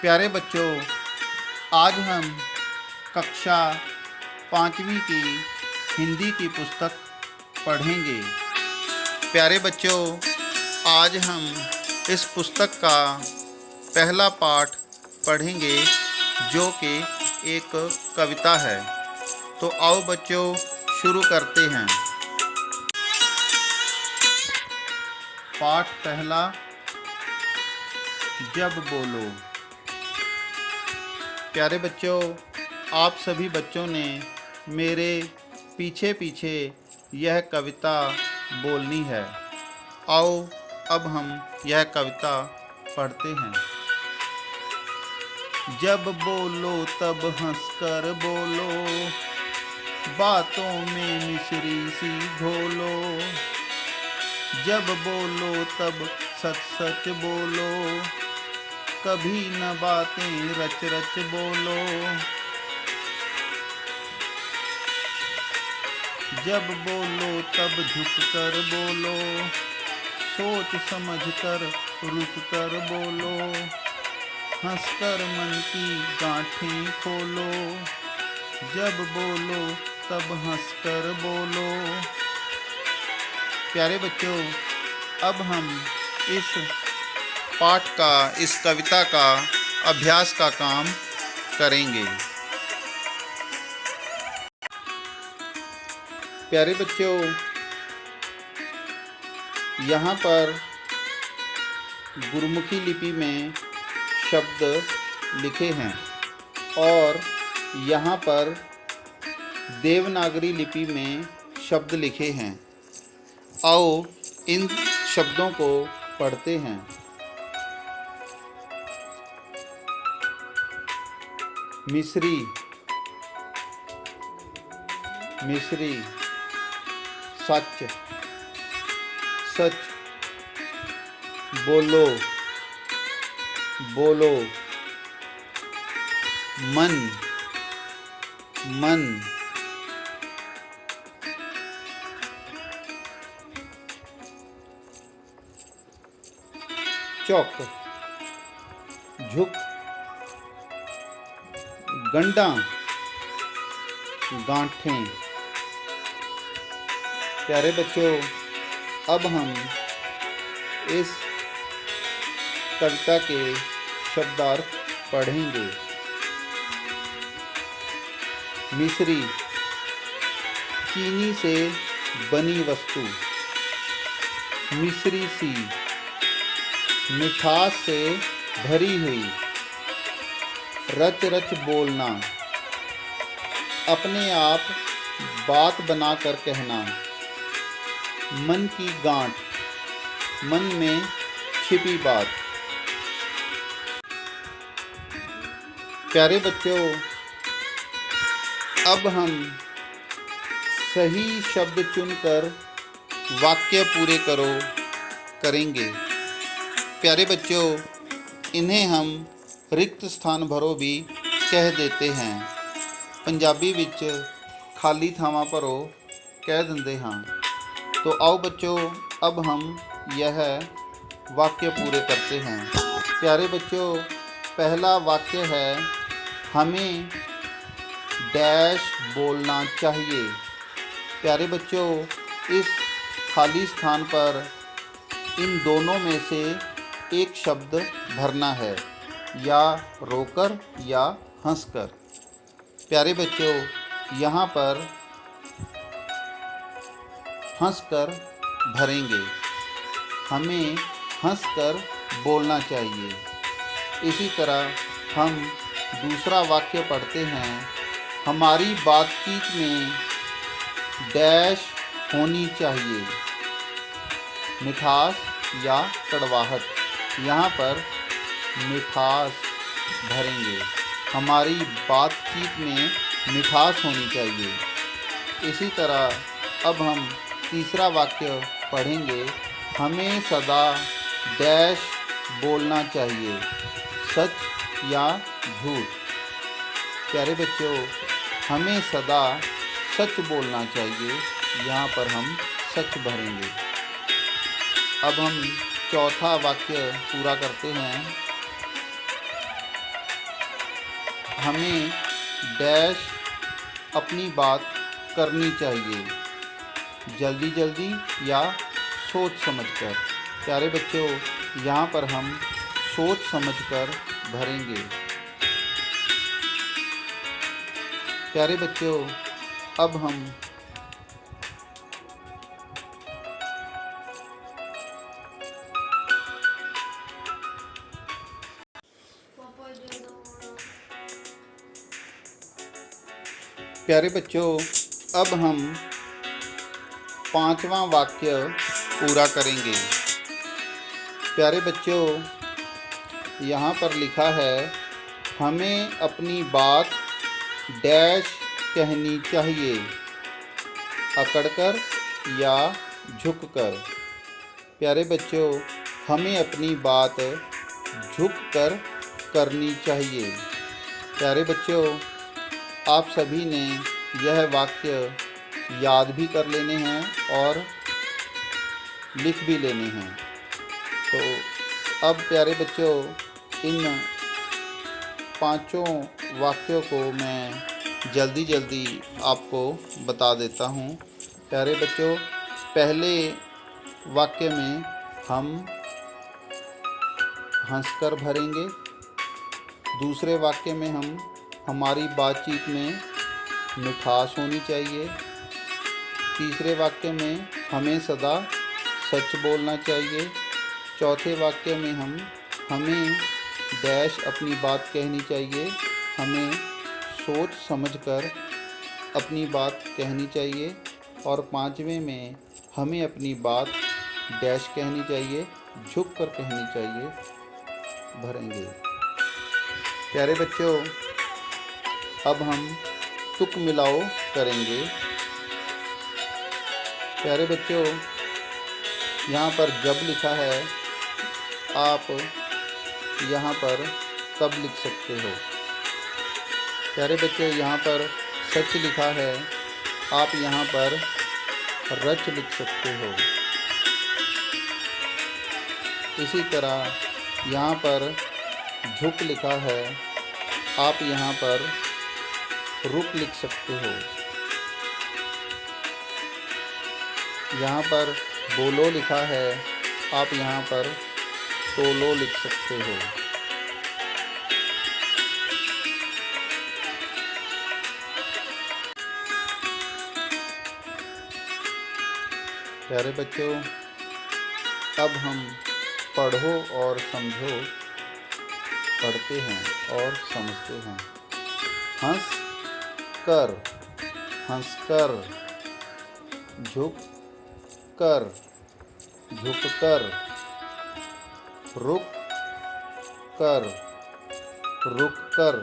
प्यारे बच्चों, आज हम कक्षा 5वीं की हिंदी की पुस्तक पढ़ेंगे। प्यारे बच्चों, आज हम इस पुस्तक का पहला पाठ पढ़ेंगे जो कि एक कविता है। तो आओ बच्चों, शुरू करते हैं। पाठ पहला, जब बोलो। प्यारे बच्चों, आप सभी बच्चों ने मेरे पीछे पीछे यह कविता बोलनी है। आओ अब हम यह कविता पढ़ते हैं। जब बोलो तब हंसकर बोलो, बातों में मिश्री सी घोलो। जब बोलो तब सच सच बोलो, कभी न बातें रच रच बोलो। जब बोलो तब झुक कर बोलो, सोच समझ कर रुक कर बोलो। हंसकर मन की गांठें खोलो, जब बोलो तब हंसकर बोलो। प्यारे बच्चों, अब हम इस पाठ का, इस कविता का अभ्यास का काम करेंगे। प्यारे बच्चों, यहाँ पर गुरमुखी लिपि में शब्द लिखे हैं और यहाँ पर देवनागरी लिपि में शब्द लिखे हैं। आओ इन शब्दों को पढ़ते हैं। मिश्री, मिश्री। सच, सच। बोलो, बोलो। मन, मन। चौक, झुक। गंडा, गांठें। प्यारे बच्चों, अब हम इस कविता के शब्दार्थ पढ़ेंगे। मिश्री, चीनी से बनी वस्तु। मिश्री सी, मिठास से भरी हुई। रच रच बोलना, अपने आप बात बनाकर कहना। मन की गांठ, मन में छिपी बात। प्यारे बच्चों, अब हम सही शब्द चुनकर वाक्य पूरे करेंगे। प्यारे बच्चों, इन्हें हम रिक्त स्थान भरो भी कह देते हैं। पंजाबी विच खाली थावां भरो कह दिंदे हाँ। तो आओ बच्चों, अब हम यह वाक्य पूरे करते हैं। प्यारे बच्चों, पहला वाक्य है, हमें डैश बोलना चाहिए। प्यारे बच्चों, इस खाली स्थान पर इन दोनों में से एक शब्द भरना है, या रोकर या हंसकर। प्यारे बच्चों, यहाँ पर हंसकर भरेंगे। हमें हंसकर बोलना चाहिए। इसी तरह हम दूसरा वाक्य पढ़ते हैं, हमारी बातचीत में डैश होनी चाहिए। मिठास या कड़वाहट। यहाँ पर मिठास भरेंगे। हमारी बातचीत में मिठास होनी चाहिए। इसी तरह अब हम तीसरा वाक्य पढ़ेंगे, हमें सदा डैश बोलना चाहिए। सच या झूठ। प्यारे बच्चों, हमें सदा सच बोलना चाहिए। यहाँ पर हम सच भरेंगे। अब हम चौथा वाक्य पूरा करते हैं, हमें डैश अपनी बात करनी चाहिए, जल्दी जल्दी या सोच समझकर। प्यारे बच्चों, यहाँ पर हम सोच समझकर भरेंगे। प्यारे बच्चों, अब हम प्यारे बच्चों अब हम 5वां वाक्य पूरा करेंगे। प्यारे बच्चों, यहाँ पर लिखा है, हमें अपनी बात डैश कहनी चाहिए, अकड़कर या झुककर। प्यारे बच्चों, हमें अपनी बात झुककर करनी चाहिए। प्यारे बच्चों, आप सभी ने यह वाक्य याद भी कर लेने हैं और लिख भी लेने हैं। तो अब प्यारे बच्चों, इन 5 वाक्यों को मैं जल्दी जल्दी आपको बता देता हूँ। प्यारे बच्चों, पहले वाक्य में हम हंसकर भरेंगे। दूसरे वाक्य में हम हमारी बातचीत में मिठास होनी चाहिए। तीसरे वाक्य में हमें सदा सच बोलना चाहिए। चौथे वाक्य में हमें डैश अपनी बात कहनी चाहिए, हमें सोच समझकर अपनी बात कहनी चाहिए। और 5वें में हमें अपनी बात डैश कहनी चाहिए, झुक कर कहनी चाहिए, भरेंगे। प्यारे बच्चों, अब हम तुक मिलाओ करेंगे। प्यारे बच्चों, यहाँ पर जब लिखा है, आप यहाँ पर तब लिख सकते हो। प्यारे बच्चों, यहाँ पर सच लिखा है, आप यहाँ पर रच लिख सकते हो। इसी तरह यहाँ पर झुक लिखा है, आप यहाँ पर रुक लिख सकते हो। यहाँ पर बोलो लिखा है, आप यहाँ पर तोलो लिख सकते हो। प्यारे बच्चों, अब हम पढ़ो और समझो पढ़ते हैं और समझते हैं। हंस कर, हंसकर, झुक कर, झुककर, रुक कर, रुककर,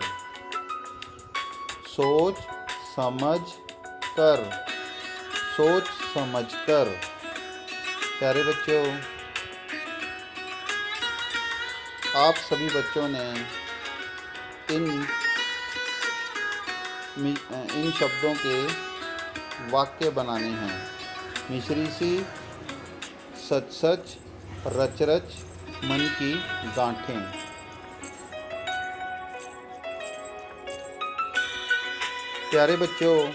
सोच समझ कर, सोच समझकर। प्यारे बच्चों, आप सभी बच्चों ने इन शब्दों के वाक्य बनाने हैं। मिश्री सी, सच सच, रच रच, मन की गांठें। प्यारे बच्चों,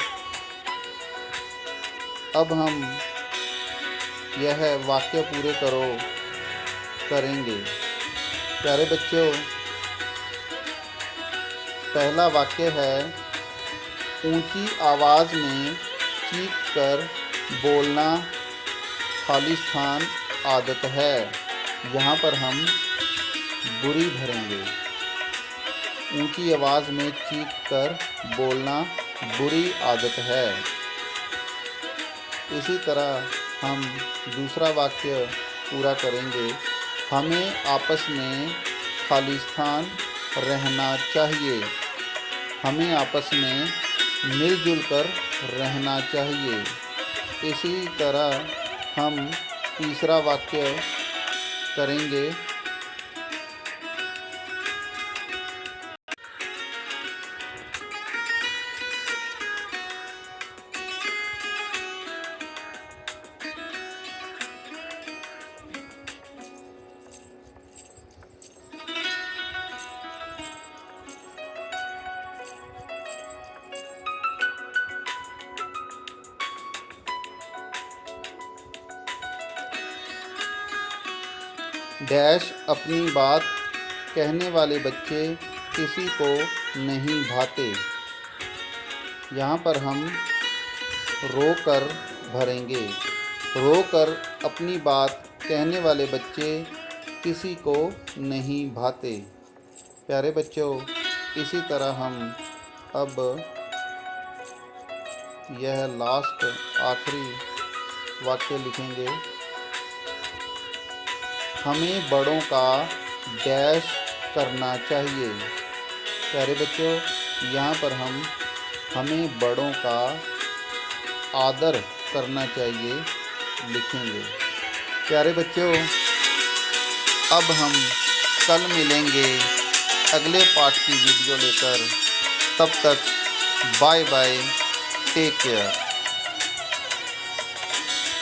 अब हम यह वाक्य पूरे करेंगे। प्यारे बच्चों, पहला वाक्य है, ऊंची आवाज़ में चीख कर बोलना खालिस्तान आदत है। यहाँ पर हम बुरी भरेंगे। ऊंची आवाज़ में चीख कर बोलना बुरी आदत है। इसी तरह हम दूसरा वाक्य पूरा करेंगे, हमें आपस में खालिस्तान रहना चाहिए। हमें आपस में मिलजुल कर रहना चाहिए। इसी तरह हम तीसरा वाक्य करेंगे, डैश अपनी बात कहने वाले बच्चे किसी को नहीं भाते। यहाँ पर हम रो कर भरेंगे। रो कर अपनी बात कहने वाले बच्चे किसी को नहीं भाते। प्यारे बच्चों, इसी तरह हम अब यह लास्ट आखिरी वाक्य लिखेंगे। हमें बड़ों का डैश करना चाहिए। प्यारे बच्चों, यहाँ पर हम हमें बड़ों का आदर करना चाहिए लिखेंगे। प्यारे बच्चों, अब हम कल मिलेंगे अगले पाठ की वीडियो लेकर। तब तक बाय बाय, टेक केयर।